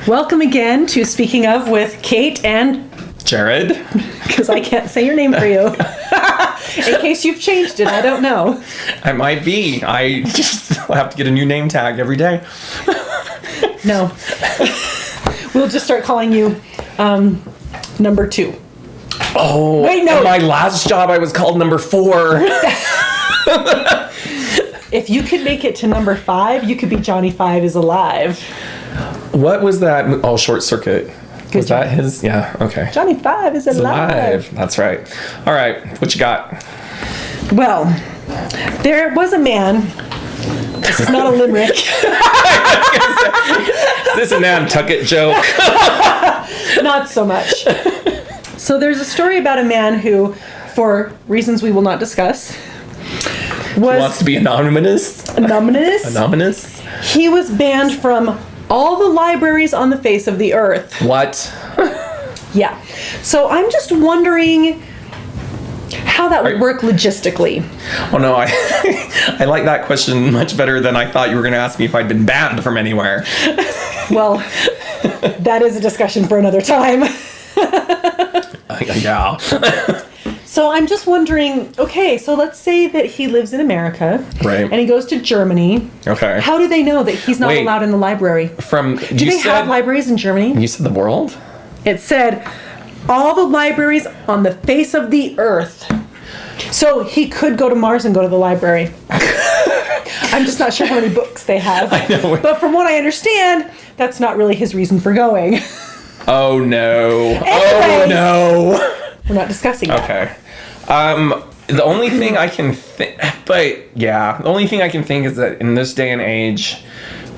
Welcome again to Speaking Of with Kate and Jared. Because I can't say your name for you. In case you've changed it, I don't know. I might be. I just have to get a new name tag every day. No. We'll just start calling you number 2. Oh, wait, no. At my last job, I was called number 4. If you could make it to number 5, you could be Johnny 5 is alive. What was that? Oh, Short Circuit. Good Was job. that his? Yeah, okay. Johnny 5 is alive. That's right. All right, what you got? Well, there was a man. This is not a limerick. Is this a Nantucket joke? Not so much. So there's a story about a man who, for reasons we will not discuss, Wants to be anonymous? Anonymous? He was banned from all the libraries on the face of the earth. What? Yeah. So I'm just wondering how that would work logistically. Oh no, I like that question much better than I thought you were going to ask me if I'd been banned from anywhere. Well, that is a discussion for another time. Yeah. So I'm just wondering, okay, so let's say that he lives in America. Right. And he goes to Germany. Okay. How do they know that he's not Wait. allowed in the library? Do Do they have libraries in Germany? You said the world? It said all the libraries on the face of the earth. So he could go to Mars and go to the library. I'm just not sure how many books they have. I know. But from what I understand, that's not really his reason for going. Oh no. Anyway. Oh no. We're not discussing that. Okay. The only thing I can think, but yeah, the only thing I can think is that in this day and age,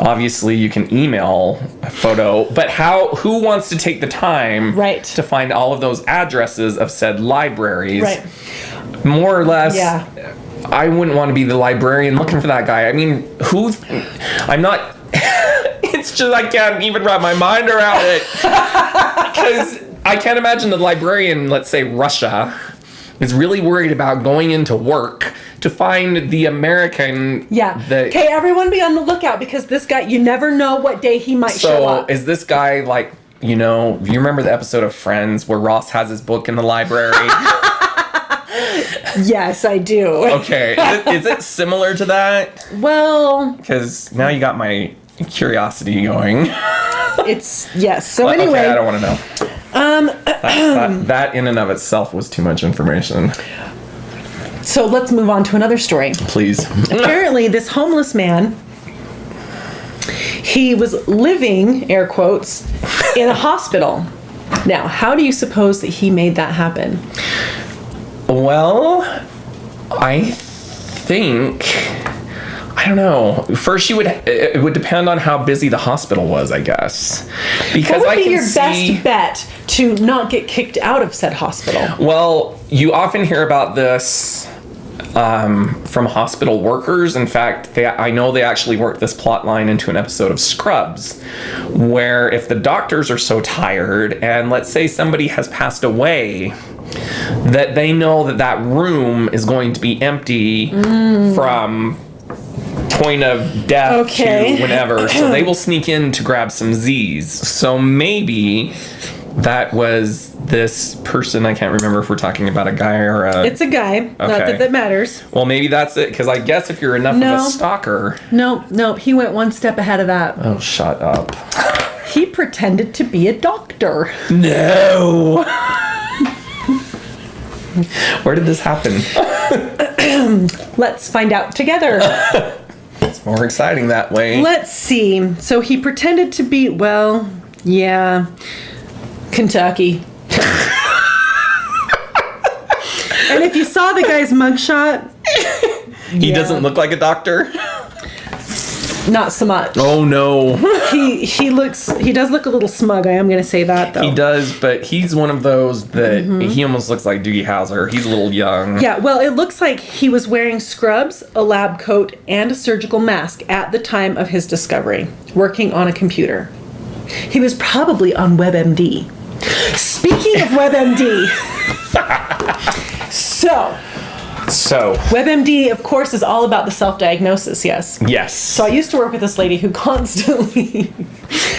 obviously you can email a photo, but who wants to take the time Right. to find all of those addresses of said libraries? Right. More or less, Yeah. I wouldn't want to be the librarian looking for that guy. I mean, I'm not, it's just, I can't even wrap my mind around it. Because I can't imagine the librarian, let's say Russia, is really worried about going into work to find the American. Yeah. Okay, everyone be on the lookout because this guy, you never know what day he might show So up. is this guy like, you remember the episode of Friends where Ross has his book in the library? Yes, I do. Okay. Is it similar to that? Well, Because now you got my curiosity going. it's, yes. So anyway. Okay, I don't want to know. That in and of itself was too much information. So let's move on to another story. Please. Apparently, this homeless man, he was living, air quotes, in a hospital. Now, how do you suppose that he made that happen? Well, I think, I don't know. First, it would depend on how busy the hospital was, I guess. Because What would I be can your see, best bet to not get kicked out of said hospital? Well, you often hear about this from hospital workers. In fact, I know they actually worked this plot line into an episode of Scrubs, where if the doctors are so tired, and let's say somebody has passed away, that they know that room is going to be empty from point of death to whenever. So they will sneak in to grab some Z's. So maybe that was this person. I can't remember if we're talking about a guy or a... It's a guy. Not that that matters. Well, maybe that's it, because I guess if you're enough of a stalker... No, he went one step ahead of that. Oh, shut up. He pretended to be a doctor. No! Where did this happen? Let's find out together. It's more exciting that way. Let's see. So he pretended to be, Kentucky. And if you saw the guy's mugshot, He doesn't look like a doctor? not so much. Oh, no. He does look a little smug. I am going to say that though. He does, but he's one of those that he almost looks like Doogie Howser. He's a little young. Yeah, well, it looks like he was wearing scrubs, a lab coat, and a surgical mask at the time of his discovery, working on a computer. He was probably on WebMD. Speaking of WebMD, So, WebMD, of course, is all about the self-diagnosis, yes? yes. So I used to work with this lady who constantly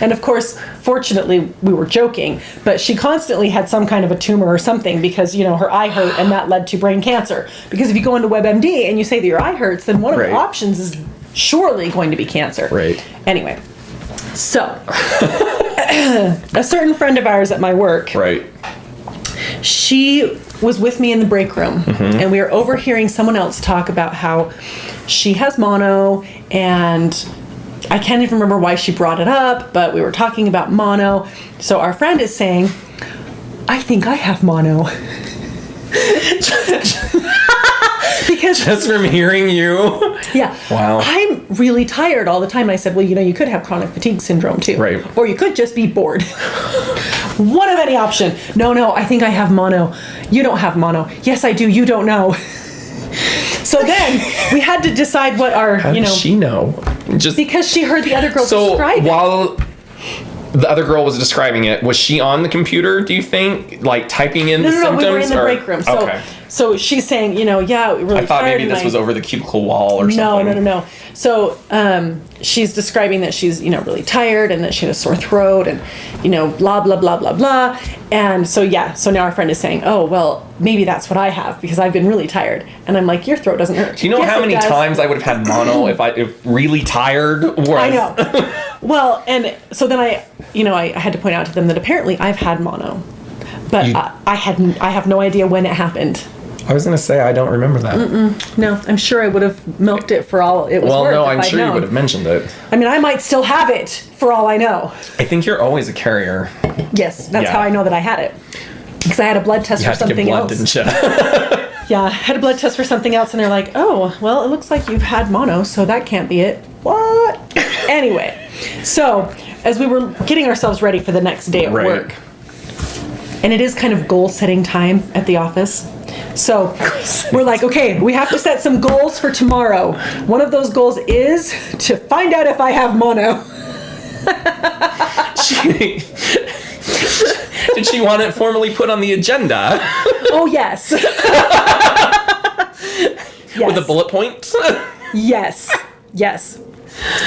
And of course, fortunately, we were joking, but she constantly had some kind of a tumor or something because, her eye hurt and that led to brain cancer. Because if you go into WebMD and you say that your eye hurts, then one of the options is surely going to be cancer. Right. Anyway, so a certain friend of ours at my work, Right. she was with me in the break room, and we were overhearing someone else talk about how she has mono, and I can't even remember why she brought it up, but we were talking about mono. So our friend is saying, I think I have mono. Because Just from hearing you. yeah, Wow. I'm really tired all the time. And I said, well, you could have chronic fatigue syndrome too. Right. Or you could just be bored. One of any option. No, I think I have mono. You don't have mono. Yes, I do. You don't know. So then we had to decide what our, How does she know? Just because she heard the other girl so describe it. while the other girl was describing it, was she on the computer, do you think? Like typing in the No, symptoms? we were in the or- break room. So, okay. so she's saying, yeah, really I thought tired maybe and this was over the cubicle wall or something. No. So she's describing that she's, really tired and that she had a sore throat and, blah, blah, blah, blah, blah. And so, so now our friend is saying, oh, well, maybe that's what I have because I've been really tired. And I'm like, your throat doesn't hurt. Do you know Yes, how it many does. times I would have had mono if really tired was? I know. Well, and so then I had to point out to them that apparently I've had mono, but I have no idea when it happened. I was going to say, I don't remember that. No, I'm sure I would have milked it for all it was Well, worth. no, if I'm I'd sure you known. would have mentioned it. I mean, I might still have it for all I know. I think you're always a carrier. Yes, that's Yeah. how I know that I had it. Because I had a blood test You for had to give something blood, else. didn't you? Yeah, I had a blood test for something else, and they're like, oh, well, it looks like you've had mono, so that can't be it. What? Anyway, so as we were getting ourselves ready for the next day at Right. work, and it is kind of goal setting time at the office. So we're like, okay, we have to set some goals for tomorrow. One of those goals is to find out if I have mono. Did she want it formally put on the agenda Oh, yes. with a bullet point? Yes.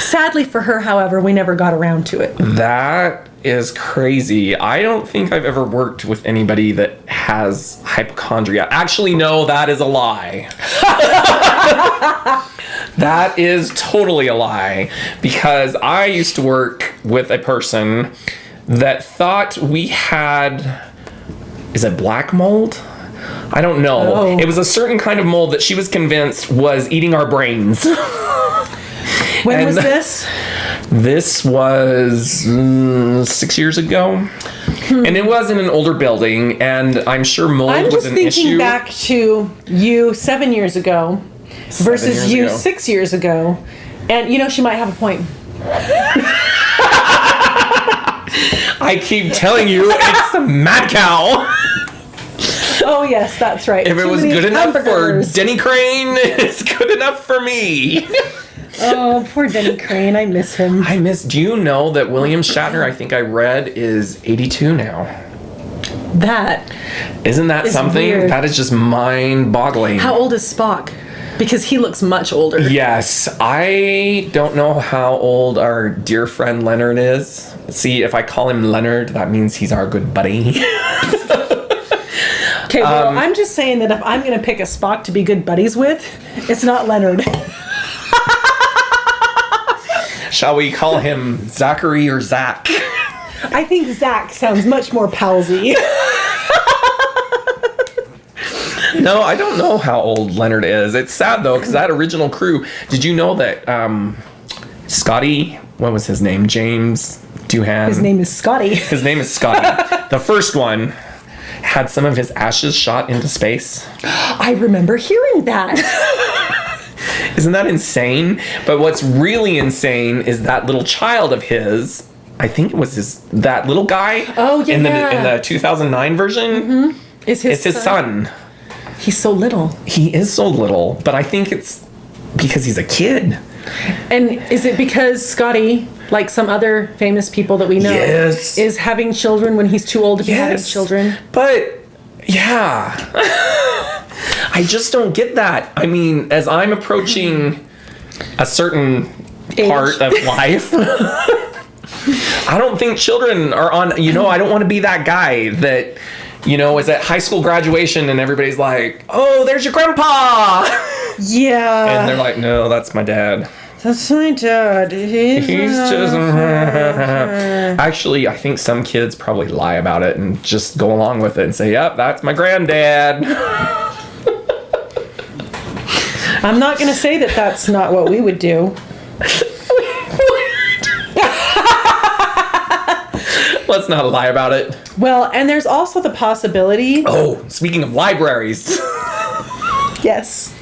Sadly for her, however, we never got around to it. That is crazy. I don't think I've ever worked with anybody that has hypochondria. Actually, no, that is a lie. That is totally a lie. Because I used to work with a person that thought we had... Is it black mold? I don't know. Oh. It was a certain kind of mold that she was convinced was eating our brains. When was And- this? This was 6 years ago. And it was in an older building, and I'm sure mold I'm was just an thinking issue. back to you 7 years ago versus years you ago. 6 years ago. And she might have a point. I keep telling you, it's a mad cow. Oh, yes, that's right. If it Too was many good enough hamburgers. for Denny Crane, it's good enough for me. Oh, poor Denny Crane. I miss him. Do you know that William Shatner, I think I read, is 82 now? That. Isn't that It's something? weird. That is just mind-boggling. How old is Spock? Because he looks much older. Yes, I don't know how old our dear friend Leonard is. See, if I call him Leonard, that means he's our good buddy. Okay, well, I'm just saying that if I'm going to pick a Spock to be good buddies with, it's not Leonard. Shall we call him Zachary or Zach? I think Zach sounds much more palsy. No, I don't know how old Leonard is. It's sad though, because that original crew. Did you know that Scotty? What was his name? James Doohan. His name is Scotty. His name is Scotty. The first one had some of his ashes shot into space. I remember hearing that. Isn't that insane? But what's really insane is that little child of his. I think it was that little guy. Oh, yeah, In yeah. the 2009 version, It's it's his son. He's so little. He is so little, but I think it's because he's a kid. And is it because Scotty, like some other famous people that we know, Yes. is having children when he's too old to be having children? But yeah. I just don't get that. I mean, as I'm approaching a certain Age. part of life, I don't think children are on, I don't want to be that guy that, is at high school graduation and everybody's like, oh, there's your grandpa. Yeah. And they're like, no, that's my dad. That's my dad. He's just. Actually, I think some kids probably lie about it and just go along with it and say, yep, that's my granddad. I'm not going to say that that's not what we would do. Let's not lie about it. Well, and there's also the possibility. Oh, speaking of libraries. Yes.